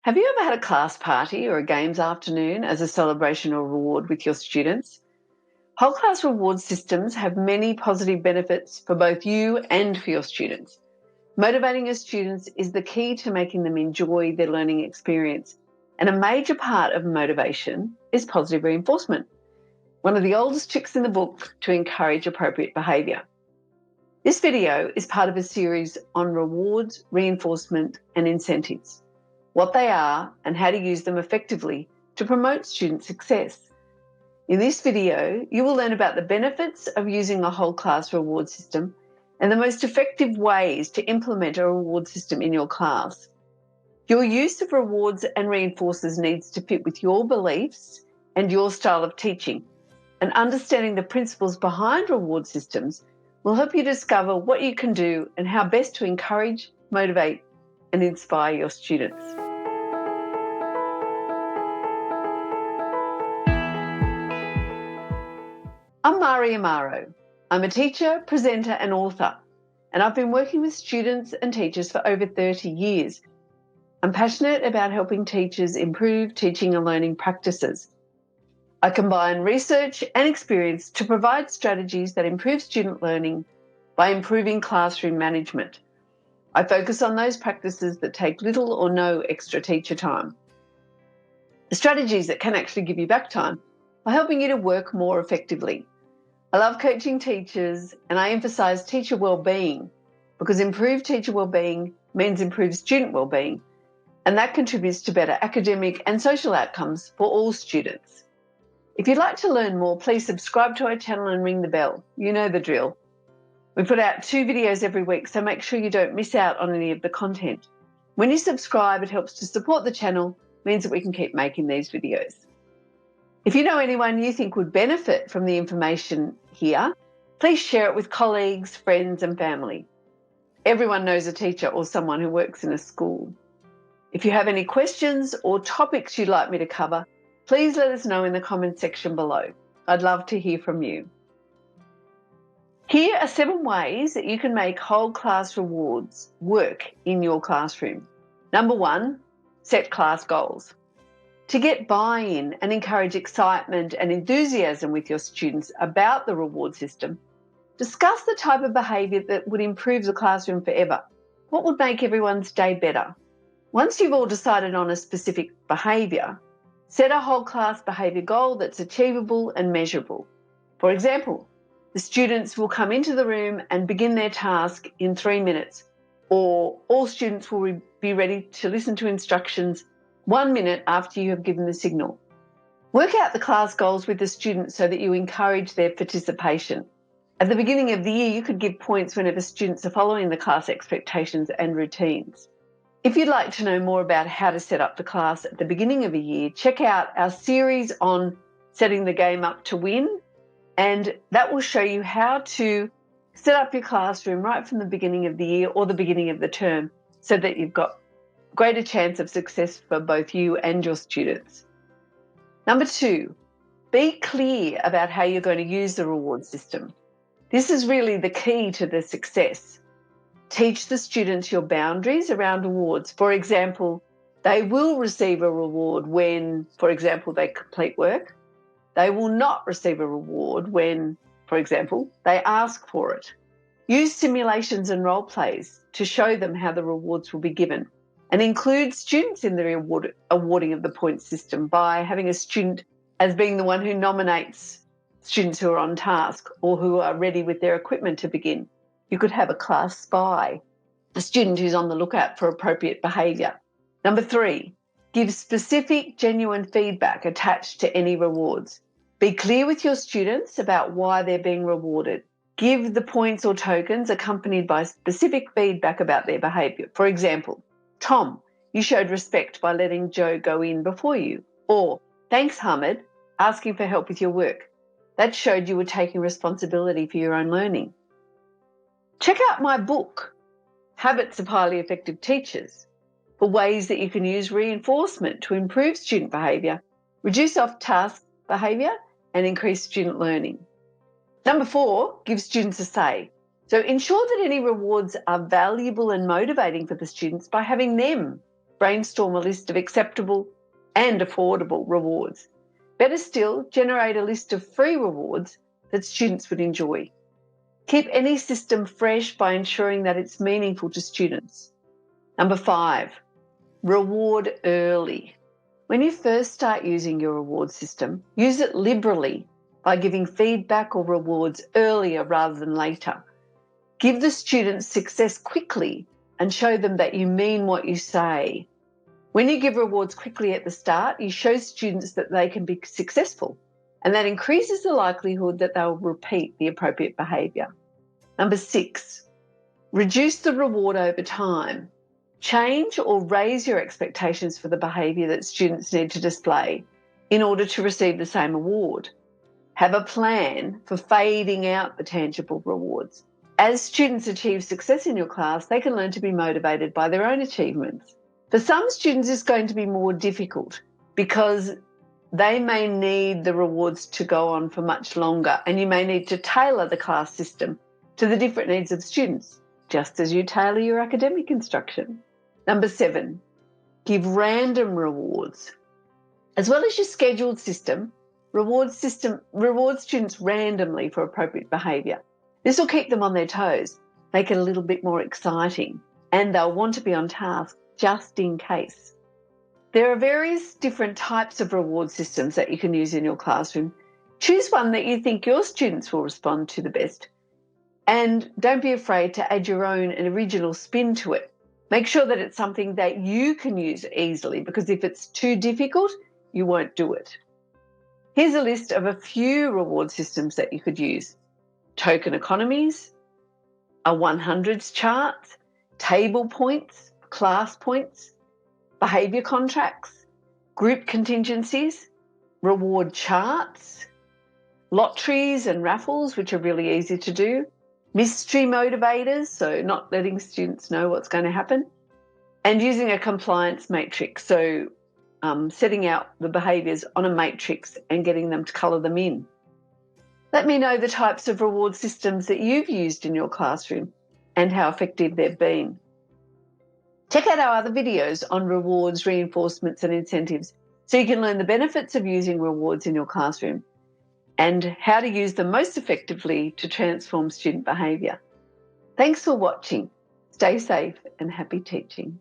Have you ever had a class party or a games afternoon as a celebration or reward with your students? Whole class reward systems have many positive benefits for both you and for your students. Motivating your students is the key to making them enjoy their learning experience. And a major part of motivation is positive reinforcement, one of the oldest tricks in the book to encourage appropriate behaviour. This video is part of a series on rewards, reinforcement and incentives, what they are and how to use them effectively to promote student success. In this video, you will learn about the benefits of using a whole class reward system and the most effective ways to implement a reward system in your class. Your use of rewards and reinforcers needs to fit with your beliefs and your style of teaching, and understanding the principles behind reward systems will help you discover what you can do and how best to encourage, motivate, and inspire your students. I'm Mari Amaro. I'm a teacher, presenter and author, and I've been working with students and teachers for over 30 years. I'm passionate about helping teachers improve teaching and learning practices. I combine research and experience to provide strategies that improve student learning by improving classroom management. I focus on those practices that take little or no extra teacher time. The strategies that can actually give you back time are helping you to work more effectively. I love coaching teachers, and I emphasise teacher wellbeing because improved teacher wellbeing means improved student wellbeing, and that contributes to better academic and social outcomes for all students. If you'd like to learn more, please subscribe to our channel and ring the bell. You know the drill. We put out 2 videos every week, so make sure you don't miss out on any of the content. When you subscribe, it helps to support the channel, means that we can keep making these videos. If you know anyone you think would benefit from the information here, please share it with colleagues, friends and family. Everyone knows a teacher or someone who works in a school. If you have any questions or topics you'd like me to cover, please let us know in the comment section below. I'd love to hear from you. Here are 7 ways that you can make whole class rewards work in your classroom. Number 1, set class goals. To get buy-in and encourage excitement and enthusiasm with your students about the reward system, discuss the type of behaviour that would improve the classroom forever. What would make everyone's day better? Once you've all decided on a specific behaviour, set a whole class behaviour goal that's achievable and measurable. For example, the students will come into the room and begin their task in 3 minutes, or all students will be ready to listen to instructions 1 minute after you have given the signal. Work out the class goals with the students so that you encourage their participation. At the beginning of the year, you could give points whenever students are following the class expectations and routines. If you'd like to know more about how to set up the class at the beginning of a year, check out our series on setting the game up to win, and that will show you how to set up your classroom right from the beginning of the year or the beginning of the term so that you've got greater chance of success for both you and your students. Number 2, be clear about how you're going to use the reward system. This is really the key to the success. Teach the students your boundaries around rewards. For example, they will receive a reward when, for example, they complete work. They will not receive a reward when, for example, they ask for it. Use simulations and role plays to show them how the rewards will be given, and include students in the awarding of the points system by having a student as being the one who nominates students who are on task or who are ready with their equipment to begin. You could have a class spy, a student who's on the lookout for appropriate behaviour. Number 3, give specific, genuine feedback attached to any rewards. Be clear with your students about why they're being rewarded. Give the points or tokens accompanied by specific feedback about their behaviour. For example, Tom, you showed respect by letting Joe go in before you. Or, thanks, Hamid, asking for help with your work. That showed you were taking responsibility for your own learning. Check out my book, Habits of Highly Effective Teachers, for ways that you can use reinforcement to improve student behaviour, reduce off-task behaviour and increase student learning. Number 4, give students a say. So ensure that any rewards are valuable and motivating for the students by having them brainstorm a list of acceptable and affordable rewards. Better still, generate a list of free rewards that students would enjoy. Keep any system fresh by ensuring that it's meaningful to students. Number 5, reward early. When you first start using your reward system, use it liberally by giving feedback or rewards earlier rather than later. Give the students success quickly and show them that you mean what you say. When you give rewards quickly at the start, you show students that they can be successful, and that increases the likelihood that they'll repeat the appropriate behaviour. Number 6, reduce the reward over time. Change or raise your expectations for the behaviour that students need to display in order to receive the same award. Have a plan for fading out the tangible rewards. As students achieve success in your class, they can learn to be motivated by their own achievements. For some students, it's going to be more difficult because they may need the rewards to go on for much longer, and you may need to tailor the class system to the different needs of students, just as you tailor your academic instruction. Number 7, give random rewards. As well as your scheduled system, reward students randomly for appropriate behaviour. This will keep them on their toes, make it a little bit more exciting, and they'll want to be on task just in case. There are various different types of reward systems that you can use in your classroom. Choose one that you think your students will respond to the best, and don't be afraid to add your own and original spin to it. Make sure that it's something that you can use easily, because if it's too difficult, you won't do it. Here's a list of a few reward systems that you could use: token economies, a 100s chart, table points, class points, behaviour contracts, group contingencies, reward charts, lotteries and raffles, which are really easy to do, mystery motivators, so not letting students know what's going to happen, and using a compliance matrix, so setting out the behaviours on a matrix and getting them to colour them in. Let me know the types of reward systems that you've used in your classroom and how effective they've been. Check out our other videos on rewards, reinforcements and incentives so you can learn the benefits of using rewards in your classroom and how to use them most effectively to transform student behaviour. Thanks for watching. Stay safe and happy teaching.